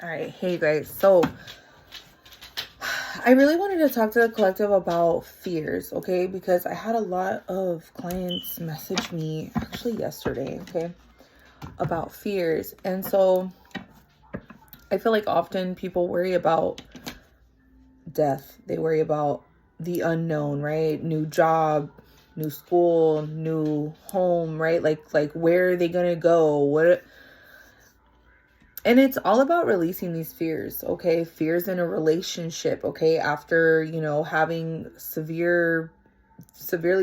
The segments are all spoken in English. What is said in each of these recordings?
All right, hey guys. So I really wanted to talk to the collective about fears, okay? Because I had a lot of clients message me actually yesterday, okay, about fears. And so I feel like often people worry about death. They worry about the unknown, right? New job, new school, new home, right? Like where are they going to go? And it's all about releasing these fears, okay? Fears in a relationship, okay? After, having severely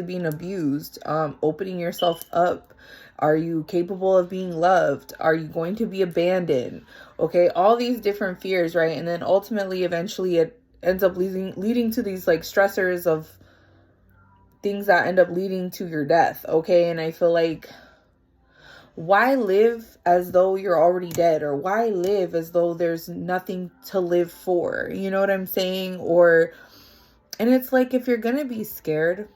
being abused, opening yourself up. Are you capable of being loved? Are you going to be abandoned? Okay, all these different fears, right? And then ultimately, eventually, it ends up leading to these like stressors of things that end up leading to your death, okay? And I feel like, why live as though you're already dead? Or why live as though there's nothing to live for? You know what I'm saying? And it's like, if you're gonna be scared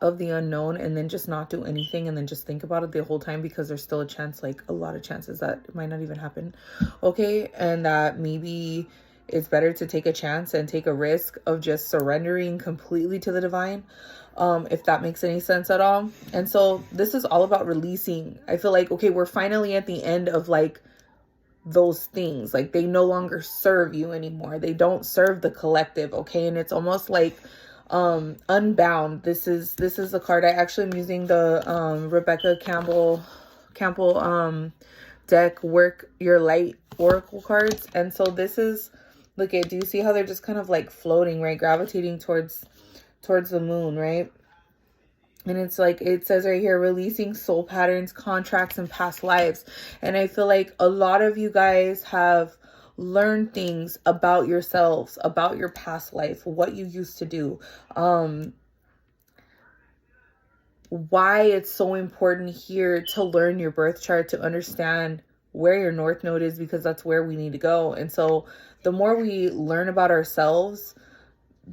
of the unknown and then just not do anything and then just think about it the whole time, because there's still a chance, like a lot of chances, that it might not even happen, okay? And that maybe it's better to take a chance and take a risk of just surrendering completely to the divine, if that makes any sense at all. And so this is all about releasing. I feel like, okay, we're finally at the end of like those things. Like, they no longer serve you anymore. They don't serve the collective, okay? And it's almost like Unbound. This is the card I actually am using, the Rebecca Campbell deck, Work Your Light oracle cards. And so this is, look at, do you see how they're just kind of like floating, right? Gravitating towards the moon, right? And it's like, it says right here, releasing soul patterns, contracts, and past lives. And I feel like a lot of you guys have learned things about yourselves, about your past life, what you used to do, why it's so important here to learn your birth chart, to understand where your north node is, because that's where we need to go. And so the more we learn about ourselves,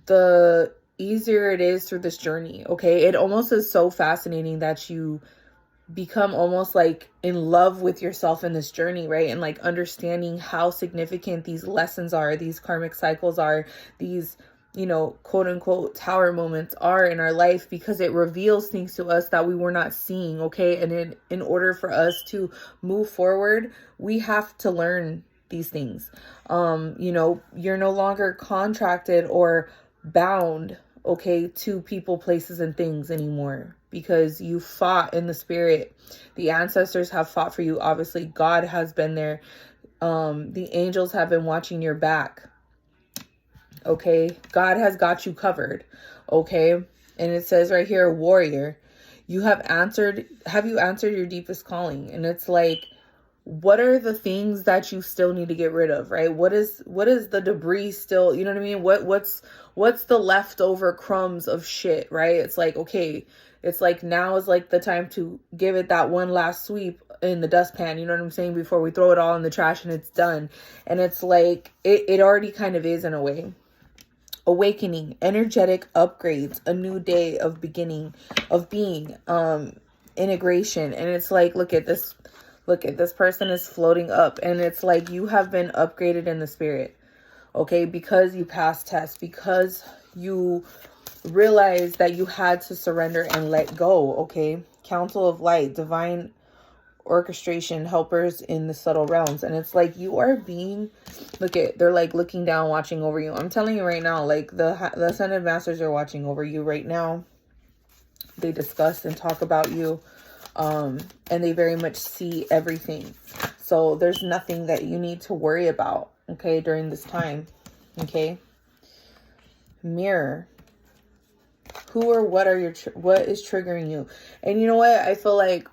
the easier it is through this journey, okay? It almost is so fascinating that you become almost like in love with yourself in this journey, right? And like understanding how significant these lessons are, these karmic cycles are, these, quote unquote tower moments are in our life, because it reveals things to us that we were not seeing, okay? And in order for us to move forward, we have to learn these things. You're no longer contracted or bound, okay, to people, places, and things anymore, because you fought in the spirit. The ancestors have fought for you. Obviously, God has been there. The angels have been watching your back. Okay, God has got you covered. Okay, and it says right here, warrior, have you answered your deepest calling? And it's like, what are the things that you still need to get rid of, right? What is the debris still, you know what I mean? What's the leftover crumbs of shit, right? It's like, okay, it's like now is like the time to give it that one last sweep in the dustpan, you know what I'm saying? Before we throw it all in the trash and it's done. And it's like, it already kind of is in a way. Awakening, energetic upgrades, a new day of beginning, of being, integration. And it's like, look at this person is floating up, and it's like you have been upgraded in the spirit, okay? Because you passed tests, because you realized that you had to surrender and let go, okay? Council of Light, divine orchestration, helpers in the subtle realms. And it's like you are being, they're like looking down, watching over you. I'm telling you right now, like the Ascended Masters are watching over you right now. They discuss and talk about you. And they very much see everything. So there's nothing that you need to worry about, okay, during this time, okay? Mirror. Who or what is triggering you? And you know what? I feel like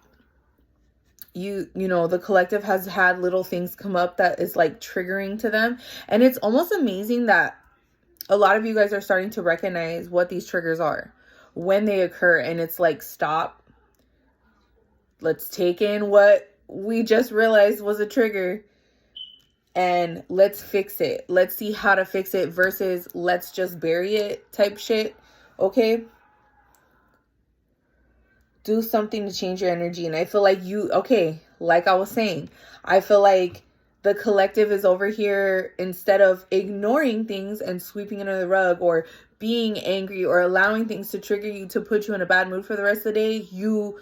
the collective has had little things come up that is like triggering to them. And it's almost amazing that a lot of you guys are starting to recognize what these triggers are when they occur. And it's like, stop. Let's take in what we just realized was a trigger and let's fix it. Let's see how to fix it versus let's just bury it type shit. Okay? Do something to change your energy. And I feel like like I was saying, I feel like the collective is over here, instead of ignoring things and sweeping it under the rug or being angry or allowing things to trigger you to put you in a bad mood for the rest of the day, you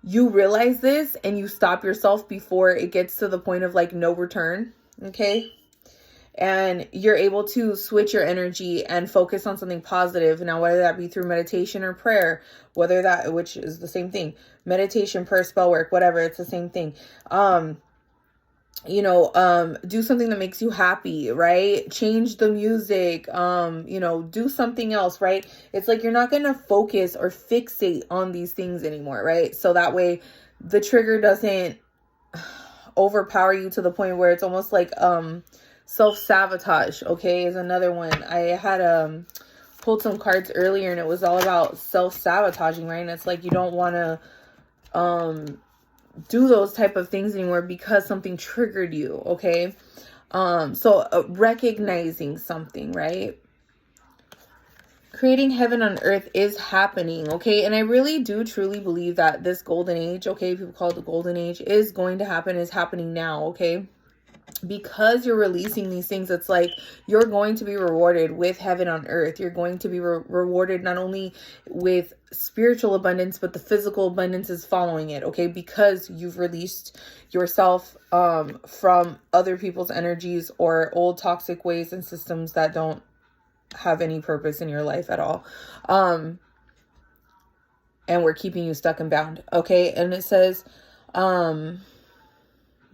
realize this and you stop yourself before it gets to the point of like no return. Okay. And you're able to switch your energy and focus on something positive. Now, whether that be through meditation or prayer, which is the same thing, meditation, prayer, spell work, whatever, it's the same thing. Do something that makes you happy, right? Change the music, do something else, right? It's like you're not going to focus or fixate on these things anymore, right? So that way the trigger doesn't overpower you to the point where it's almost like, self-sabotage, okay, is another one. I had pulled some cards earlier and it was all about self-sabotaging, right? And it's like you don't want to do those type of things anymore because something triggered you, okay? So recognizing something, right? Creating heaven on earth is happening, okay? And I really do truly believe that this golden age, okay, people call it the golden age, is going to happen, is happening now, okay? Because you're releasing these things, it's like you're going to be rewarded with heaven on earth. You're going to be rewarded not only with spiritual abundance, but the physical abundance is following it, okay? Because you've released yourself from other people's energies or old toxic ways and systems that don't have any purpose in your life at all. And we're keeping you stuck and bound, okay? And it says,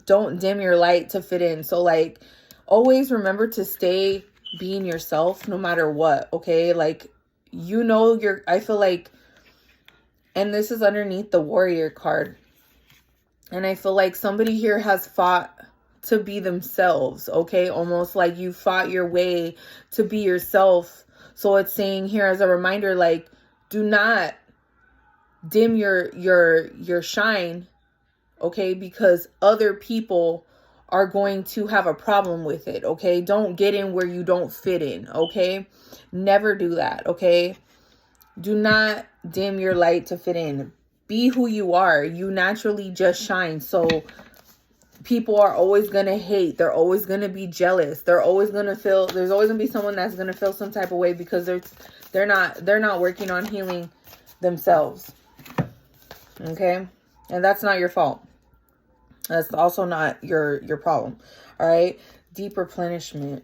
don't dim your light to fit in. So like, always remember to stay being yourself no matter what. Okay. Like, I feel like, and this is underneath the warrior card. And I feel like somebody here has fought to be themselves. Okay. Almost like you fought your way to be yourself. So it's saying here as a reminder, like, do not dim your shine. Okay, because other people are going to have a problem with it. Okay, don't get in where you don't fit in. Okay, never do that. Okay, do not dim your light to fit in. Be who you are. You naturally just shine. So people are always going to hate. They're always going to be jealous. There's always going to be someone that's going to feel some type of way because they're not working on healing themselves. Okay, and that's not your fault. That's also not your problem. All right. Deep replenishment.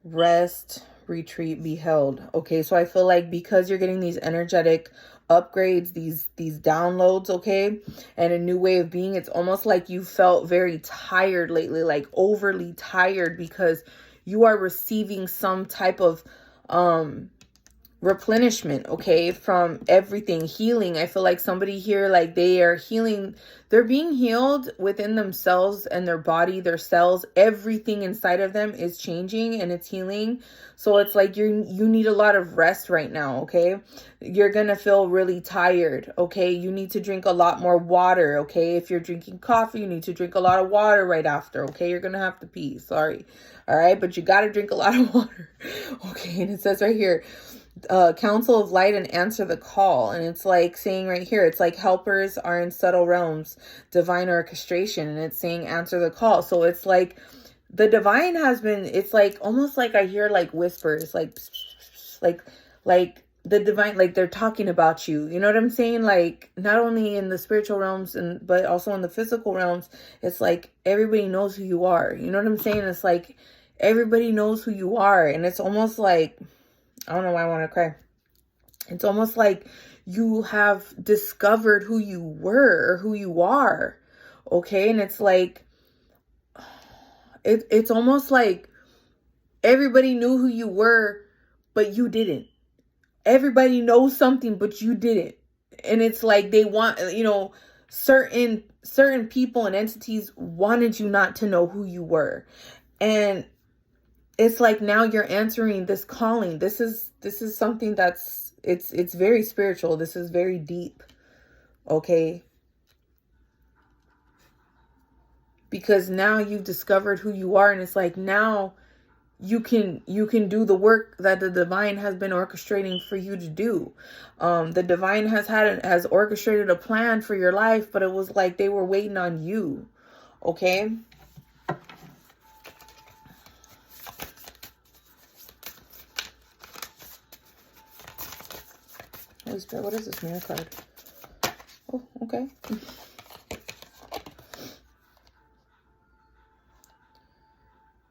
Rest, retreat, be held. Okay. So I feel like because you're getting these energetic upgrades, these downloads, okay, and a new way of being, it's almost like you felt very tired lately, like overly tired because you are receiving some type of, replenishment, okay, from everything, healing. I feel like somebody here, like they are healing, they're being healed within themselves and their body, their cells, everything inside of them is changing and it's healing. So it's like you need a lot of rest right now, okay? You're gonna feel really tired, okay? You need to drink a lot more water, okay? If you're drinking coffee, you need to drink a lot of water right after, okay? You're gonna have to pee, sorry. All right, but you gotta drink a lot of water, okay? And it says right here, council of light and answer the call. And it's like saying right here, it's like helpers are in subtle realms, divine orchestration, and it's saying answer the call. So it's like the divine has been, it's like almost like I hear like whispers, like the divine, like they're talking about you, you know what I'm saying? Like not only in the spiritual realms but also in the physical realms. It's like everybody knows who you are, you know what I'm saying? It's like everybody knows who you are, and it's almost like, I don't know why I want to cry. It's almost like you have discovered who you were or who you are. Okay. And it's like, it's almost like everybody knew who you were, but you didn't. Everybody knows something, but you didn't. And it's like they want, certain people and entities wanted you not to know who you were. And it's like now you're answering this calling. This is something that's, it's very spiritual. This is very deep. Okay. Because now you've discovered who you are, and it's like now you can do the work that the divine has been orchestrating for you to do. The divine has orchestrated a plan for your life, but it was like they were waiting on you. Okay? Holy Spirit, what is this mirror card? Oh, okay.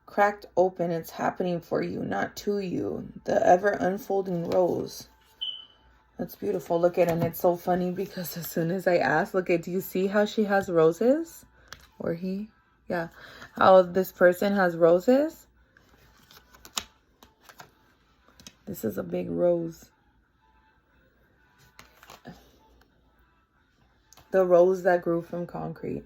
Cracked open, it's happening for you, not to you. The ever unfolding rose. That's beautiful. Look at it, and it's so funny because as soon as I asked, look at, do you see how she has roses? Or he? Yeah. How this person has roses? This is a big rose. The rose that grew from concrete.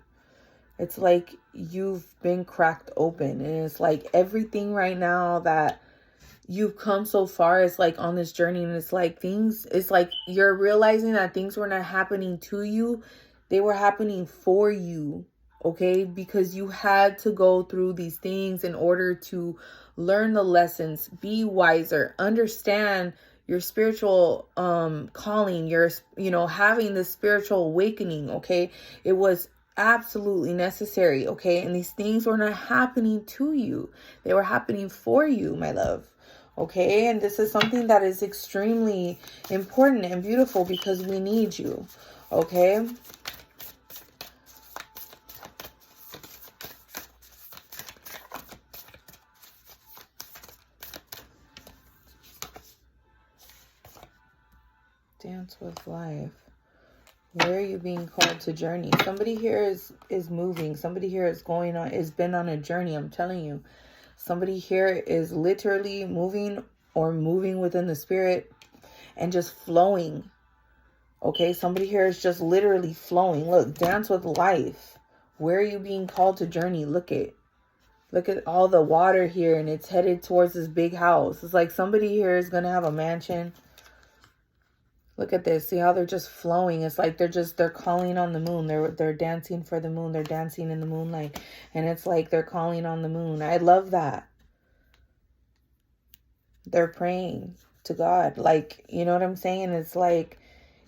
It's like you've been cracked open. And it's like everything right now that you've come so far is like on this journey. And it's like things, it's like you're realizing that things were not happening to you. They were happening for you. Okay? Because you had to go through these things in order to learn the lessons, be wiser, understand your spiritual calling, your, you know, having this spiritual awakening. Okay? It was absolutely necessary. Okay? And these things were not happening to you. They were happening for you, my love. Okay? And this is something that is extremely important and beautiful because we need you. Okay? Dance with life. Where are you being called to journey? Somebody here is moving. Somebody here is going on, is been on a journey. I'm telling you. Somebody here is literally moving or moving within the spirit and just flowing. Okay, somebody here is just literally flowing. Look, dance with life. Where are you being called to journey? Look at all the water here, and it's headed towards this big house. It's like somebody here is going to have a mansion. Look at this. See how they're just flowing? It's like they're calling on the moon. They're dancing for the moon. They're dancing in the moonlight. And it's like they're calling on the moon. I love that. They're praying to God. Like, you know what I'm saying? It's like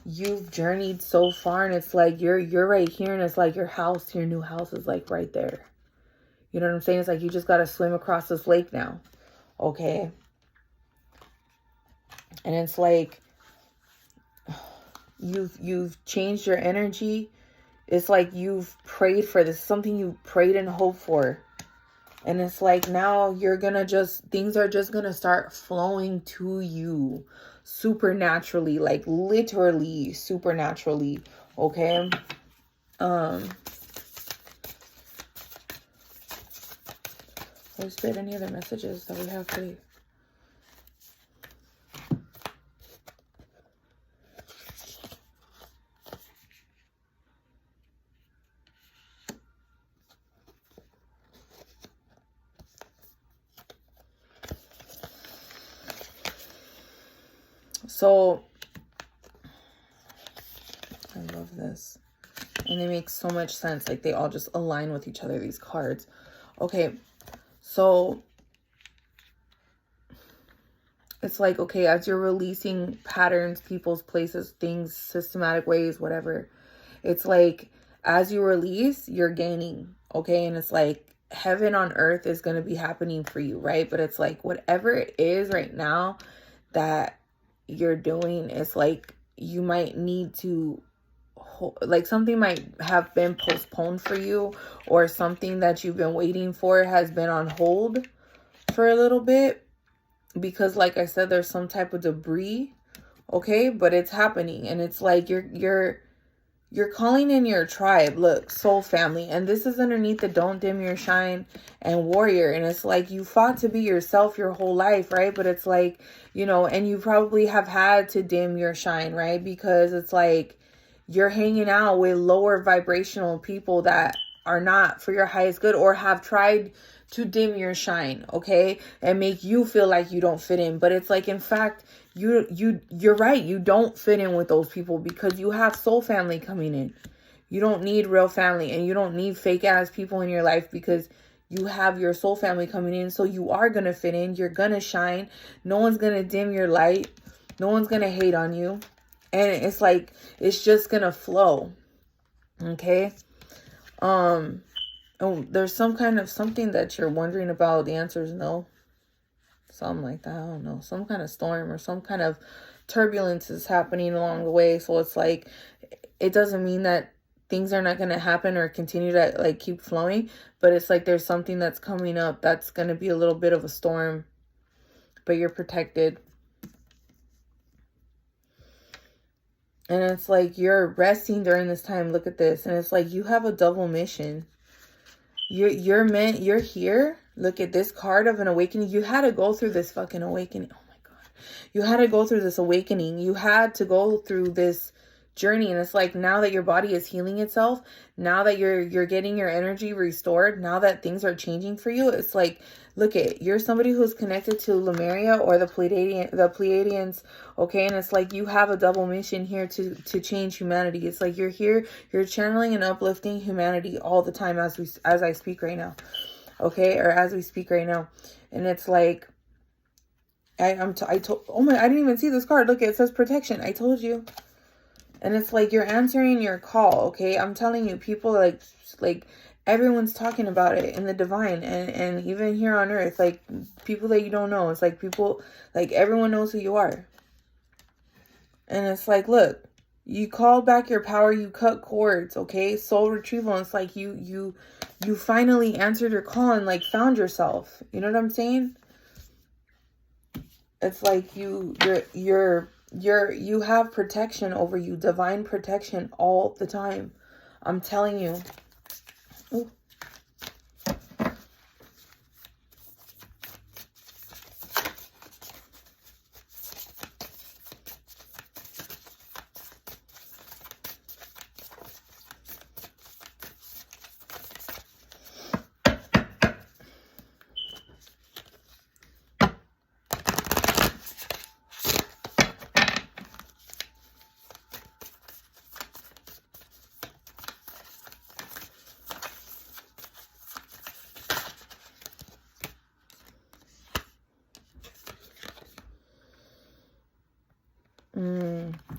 you've journeyed so far, and it's like you're right here, and it's like your house, your new house is like right there. You know what I'm saying? It's like you just got to swim across this lake now. Okay? And it's like you've changed your energy. It's like you've prayed for this, something you prayed and hoped for. And it's like now you're gonna things are just gonna start flowing to you supernaturally, like literally supernaturally. Okay? Holy Spirit, any other messages that we have for you? So, I love this. And they make so much sense. Like, they all just align with each other, these cards. Okay, so it's like, okay, as you're releasing patterns, people's, places, things, systematic ways, whatever, it's like, as you release, you're gaining, okay? And it's like, heaven on earth is going to be happening for you, right? But it's like, whatever it is right now that you're doing, it's like you might need to, like something might have been postponed for you, or something that you've been waiting for has been on hold for a little bit, because like I said, there's some type of debris, okay? But it's happening, and it's like you're calling in your tribe. Look, soul family. And this is underneath the don't dim your shine and warrior. And it's like you fought to be yourself your whole life, right? But it's like, you know, and you probably have had to dim your shine, right? Because it's like you're hanging out with lower vibrational people that are not for your highest good, or have tried to dim your shine, okay? And make you feel like you don't fit in. But it's like, in fact, you're right. You don't fit in with those people because you have soul family coming in. You don't need real family, and you don't need fake ass people in your life, because you have your soul family coming in. So you are going to fit in. You're going to shine. No one's going to dim your light. No one's going to hate on you. And it's like, it's just going to flow. Okay. Oh, there's some kind of something that you're wondering about. The answer is no. Something like that. I don't know. Some kind of storm or some kind of turbulence is happening along the way. So it's like, it doesn't mean that things are not going to happen or continue to like keep flowing. But it's like there's something that's coming up that's going to be a little bit of a storm. But you're protected. And it's like you're resting during this time. Look at this. And it's like you have a double mission. You're here. Look at this card of an awakening. You had to go through this fucking awakening. Oh my God. You had to go through this awakening. You had to go through this journey. And it's like now that your body is healing itself, now that you're getting your energy restored, now that things are changing for you, it's like, look at, you're somebody who's connected to Lemuria or the Pleiadians, okay? And it's like you have a double mission here to change humanity. It's like you're here, you're channeling and uplifting humanity all the time as I speak right now, okay? Or as we speak right now. And it's like, I told, oh my, I didn't even see this card. Look, it says protection. I told you. And it's like you're answering your call, okay? I'm telling you, people like everyone's talking about it in the divine and even here on earth, like people that you don't know. It's like people, like everyone knows who you are. And it's like, look, you called back your power, you cut cords, okay? Soul retrieval. It's like you finally answered your call and like found yourself. You know what I'm saying? It's like you have protection over you, divine protection all the time. I'm telling you. Ooh.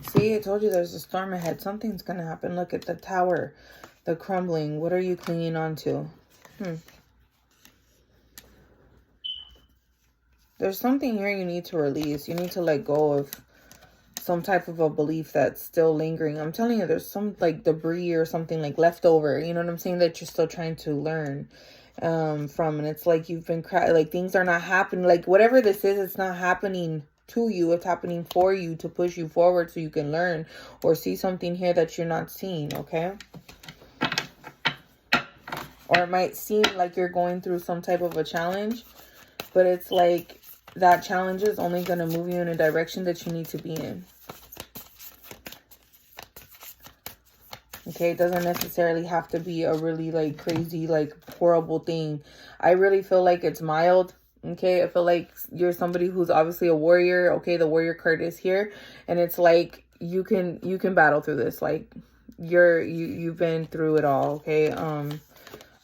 See, I told you there's a storm ahead. Something's going to happen. Look at the tower, the crumbling. What are you clinging on to? There's something here you need to release. You need to let go of some type of a belief that's still lingering. I'm telling you, there's some like debris or something like left over. You know what I'm saying? That you're still trying to learn from. And it's like you've been like things are not happening. Like whatever this is, it's not happening to you. It's happening for you to push you forward so you can learn or see something here that you're not seeing, okay? Or it might seem like you're going through some type of a challenge, but it's like that challenge is only going to move you in a direction that you need to be in. Okay, it doesn't necessarily have to be a really like crazy, like horrible thing. I really feel like it's mild. Okay, I feel like you're somebody who's obviously a warrior. Okay, the warrior card is here, and it's like you can battle through this. Like you've been through it all. Okay,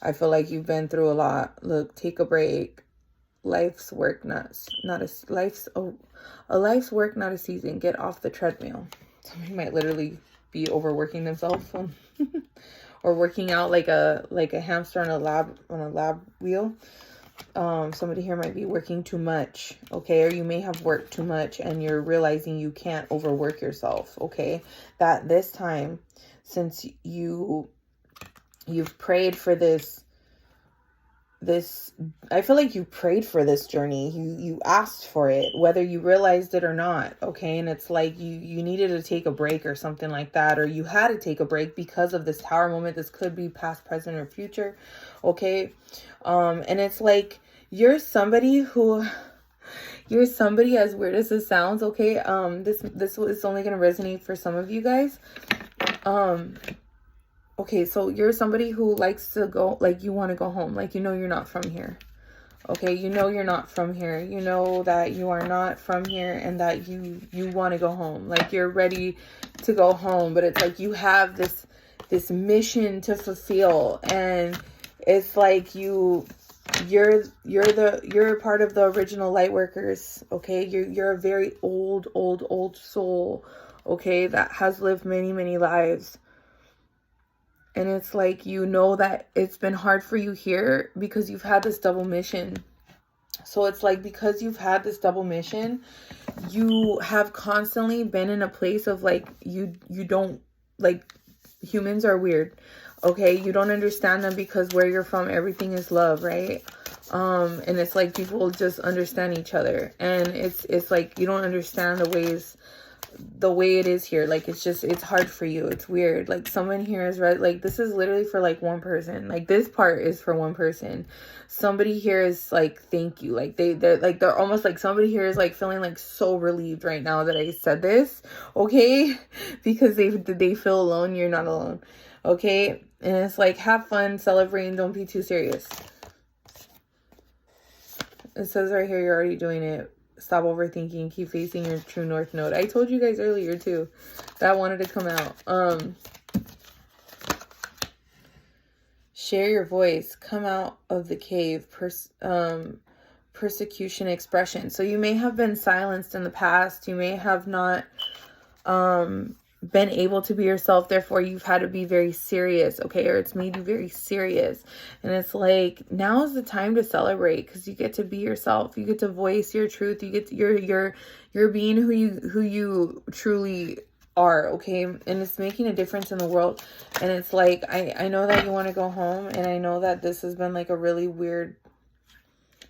I feel like you've been through a lot. Look, take a break. Life's work, not a life's work, not a season. Get off the treadmill. Somebody might literally be overworking themselves or working out like a hamster on a lab wheel. Somebody here might be working too much, okay? Or you may have worked too much and you're realizing you can't overwork yourself, okay? That this time, since you've prayed for this, I feel like you prayed for this journey. You asked for it, whether you realized it or not, okay? And it's like you needed to take a break or something like that, or you had to take a break because of this tower moment. This could be past, present, or future, okay? And it's like you're somebody, as weird as this sounds, okay? This is only going to resonate for some of you guys. Okay, so you're somebody who likes to go, like you want to go home, like you're not from here. Okay, you're not from here. You know that you are not from here and that you want to go home. Like you're ready to go home, but it's like you have this mission to fulfill, and it's like you're part of the original light workers, okay? You're a very old soul, okay, that has lived many lives. And it's like, you know that it's been hard for you here because you've had this double mission. So it's like, because you've had this double mission, you have constantly been in a place of like, you don't, like, humans are weird. Okay, you don't understand them because where you're from, everything is love, right? And it's like people just understand each other, and it's like you don't understand the way it is here. Like, it's hard for you. It's weird. Like, someone here is right. Like, this is literally for like one person. Like, this part is for one person. Somebody here is like, thank you. Like, they're almost like, somebody here is like feeling like so relieved right now that I said this. Okay, because they feel alone. You're not alone. Okay, and it's like, have fun, celebrate, and don't be too serious. It says right here, you're already doing it. Stop overthinking. Keep facing your true north node. I told you guys earlier too that wanted to come out. Share your voice. Come out of the cave. Persecution expression. So you may have been silenced in the past. You may have not been able to be yourself, therefore you've had to be very serious, okay? Or it's made you very serious. And it's like, now is the time to celebrate, because you get to be yourself. You get to voice your truth. You get to, you're being who you truly are, okay? And it's making a difference in the world. And it's like, I know that you want to go home, and I know that this has been like a really weird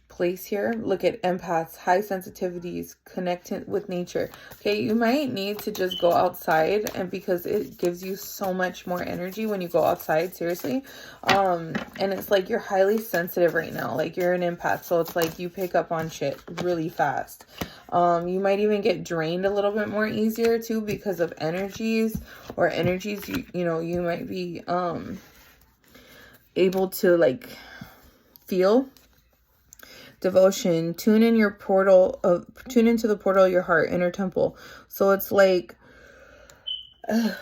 place here. Look at empaths, high sensitivities, connecting with nature. Okay, you might need to just go outside, and because it gives you so much more energy when you go outside, seriously. And it's like, you're highly sensitive right now. Like, you're an empath, so it's like you pick up on shit really fast. You might even get drained a little bit more easier too, because of energies you might be able to like feel. Devotion, tune into the portal of your heart, inner temple. So it's like, I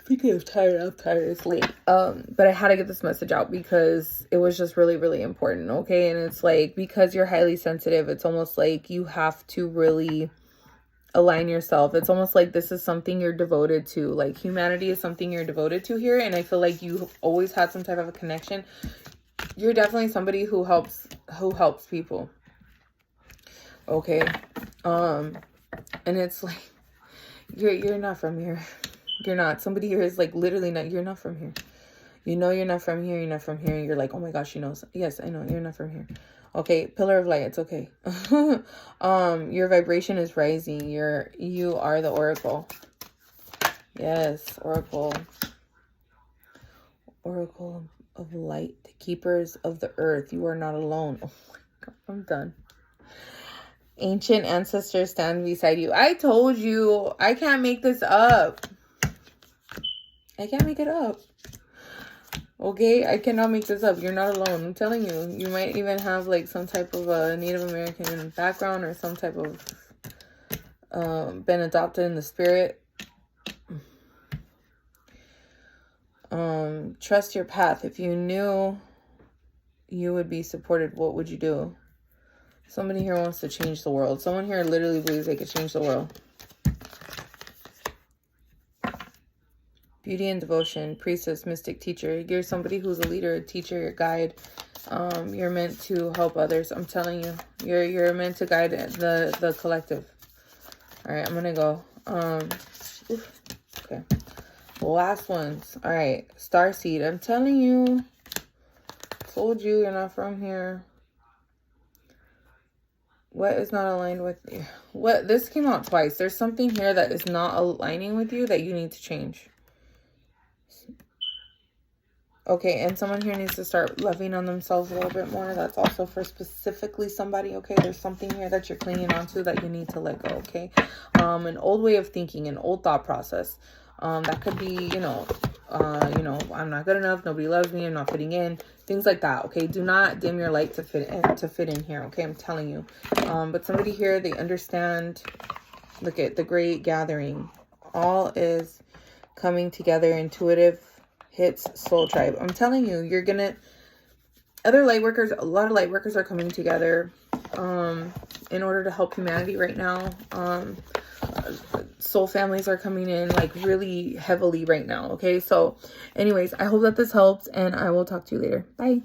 think I'm tired. It's late. But I had to get this message out because it was just really, really important. Okay. And it's like, because you're highly sensitive, it's almost like you have to really align yourself. It's almost like this is something you're devoted to. Like, humanity is something you're devoted to here. And I feel like you always had some type of a connection. You're definitely somebody who helps people. Okay. And it's like, you're not from here. You're not. Somebody here is like, literally not. You're not from here. You know you're not from here. You're not from here. And you're like, oh my gosh, she knows. Yes, I know. You're not from here. Okay. Pillar of light. It's okay. Your vibration is rising. You are the oracle. Yes. Oracle of light, keepers of the earth. You are not alone. Oh my God, I'm done. Ancient ancestors stand beside you. I told you, I can't make this up. I can't make it up. Okay, I cannot make this up. You're not alone. I'm telling you. You might even have like some type of a Native American background, or some type of been adopted in the spirit. Trust your path. If you knew you would be supported, what would you do? Somebody here wants to change the world. Someone here literally believes they could change the world. Beauty and devotion, priestess, mystic, teacher. You're somebody who's a leader, a teacher, your guide. You're meant to help others. I'm telling you, you're meant to guide the collective. All right, I'm gonna go. Okay. Last ones. All right, starseed. I'm telling you. Told you, you're not from here. What is not aligned with you? What? This came out twice. There's something here that is not aligning with you that you need to change. Okay, and someone here needs to start loving on themselves a little bit more. That's also for specifically somebody, okay? There's something here that you're clinging onto that you need to let go, okay? An old way of thinking, an old thought process. That could be, I'm not good enough. Nobody loves me. I'm not fitting in. Things like that, okay? Do not dim your light to fit in here, okay? I'm telling you. But somebody here, they understand. Look at the great gathering. All is coming together. Intuitive hits soul tribe. I'm telling you, you're gonna, other light workers, a lot of light workers are coming together in order to help humanity right now. soul families are coming in like really heavily right now. Okay, so anyways, I hope that this helps, and I will talk to you later. Bye.